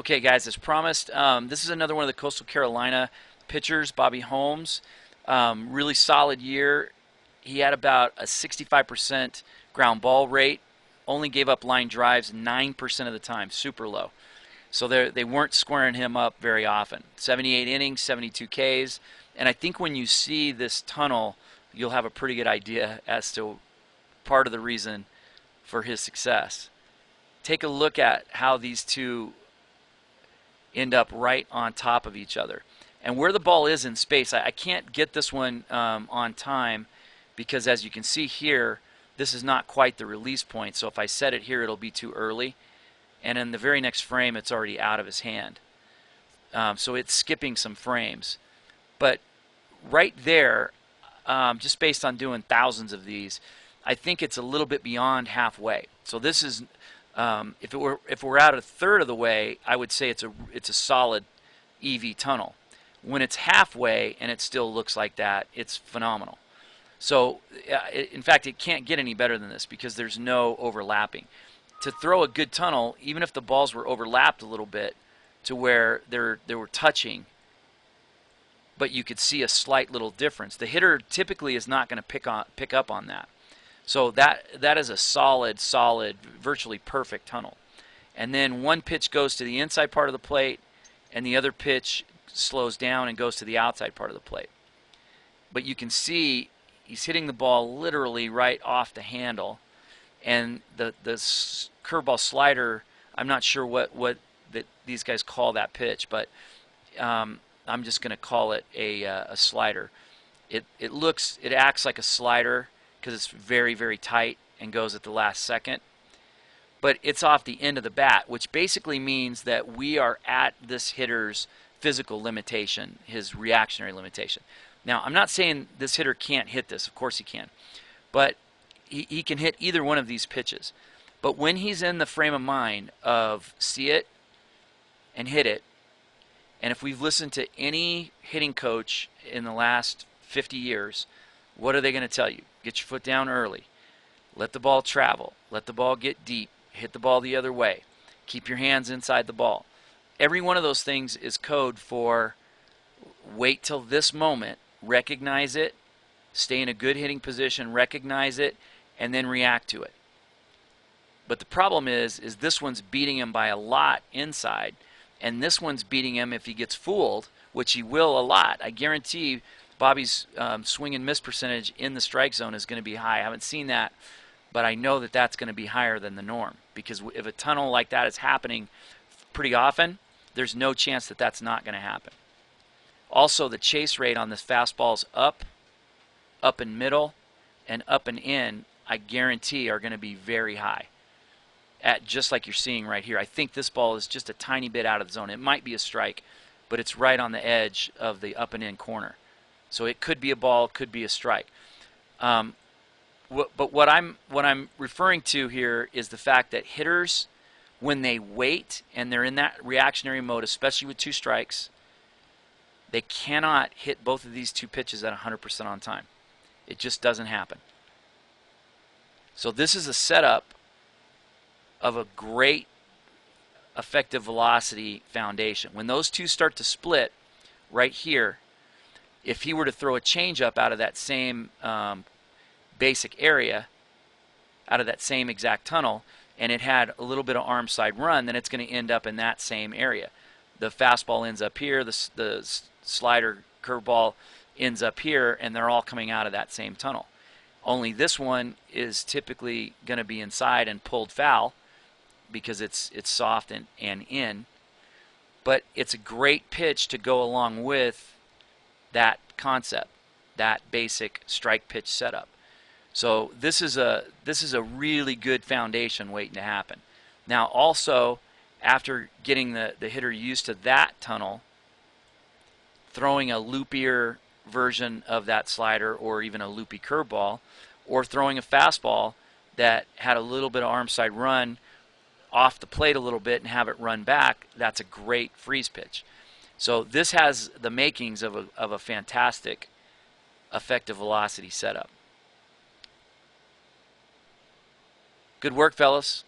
Okay, guys, as promised, this is another one of the Coastal Carolina pitchers, Bobby Holmes. Really solid year. He had about a 65% ground ball rate, only gave up line drives 9% of the time, super low. So they weren't squaring him up very often. 78 innings, 72 Ks, and I think when you see this tunnel, you'll have a pretty good idea as to part of the reason for his success. Take a look at how these two end up right on top of each other. And where the ball is in space, I can't get this one on time because as you can see here, this is not quite the release point. So if I set it here, it'll be too early. And in the very next frame, it's already out of his hand. So it's skipping some frames. But right there, just based on doing thousands of these, I think it's a little bit beyond halfway. So this is, if we're out a third of the way, I would say it's a solid EV tunnel. When it's halfway and it still looks like that, it's phenomenal. So in fact, it can't get any better than this because there's no overlapping. To throw a good tunnel, even if the balls were overlapped a little bit to where they were touching, but you could see a slight little difference, the hitter typically is not going to pick up on that. So that is a solid, virtually perfect tunnel. And then one pitch goes to the inside part of the plate, and the other pitch slows down and goes to the outside part of the plate. But you can see he's hitting the ball literally right off the handle, and the curveball slider, I'm not sure what these guys call that pitch, but I'm just going to call it a slider. It acts like a slider because it's very, very tight and goes at the last second. But it's off the end of the bat, which basically means that we are at this hitter's physical limitation, his reactionary limitation. Now, I'm not saying this hitter can't hit this. Of course he can. But he can hit either one of these pitches. But when he's in the frame of mind of see it and hit it, and if we've listened to any hitting coach in the last 50 years, what are they going to tell you? Get your foot down early. Let the ball travel. Let the ball get deep. Hit the ball the other way. Keep your hands inside the ball. Every one of those things is code for wait till this moment, recognize it, stay in a good hitting position, recognize it, and then react to it. But the problem is this one's beating him by a lot inside, and this one's beating him if he gets fooled, which he will a lot. I guarantee Bobby's swing and miss percentage in the strike zone is going to be high. I haven't seen that, but I know that that's going to be higher than the norm because if a tunnel like that is happening pretty often, there's no chance that that's not going to happen. Also, the chase rate on this fastball is up and middle, and up and in, I guarantee are going to be very high. At just like you're seeing right here. I think this ball is just a tiny bit out of the zone. It might be a strike, but it's right on the edge of the up and in corner. So it could be a ball, could be a strike. But what I'm referring to here is the fact that hitters, when they wait and they're in that reactionary mode, especially with two strikes, they cannot hit both of these two pitches at 100% on time. It just doesn't happen. So this is a setup of a great effective velocity foundation. When those two start to split right here, if he were to throw a changeup out of that same basic area, out of that same exact tunnel, and it had a little bit of arm side run, then it's going to end up in that same area. The fastball ends up here, the slider curveball ends up here, and they're all coming out of that same tunnel. Only this one is typically going to be inside and pulled foul because it's soft and in. But it's a great pitch to go along with that concept, that basic strike pitch setup. So this is a really good foundation waiting to happen. Now also, after getting the hitter used to that tunnel, throwing a loopier version of that slider or even a loopy curveball, or throwing a fastball that had a little bit of arm side run off the plate a little bit and have it run back, that's a great freeze pitch. So this has the makings of a fantastic effective velocity setup. Good work, fellas.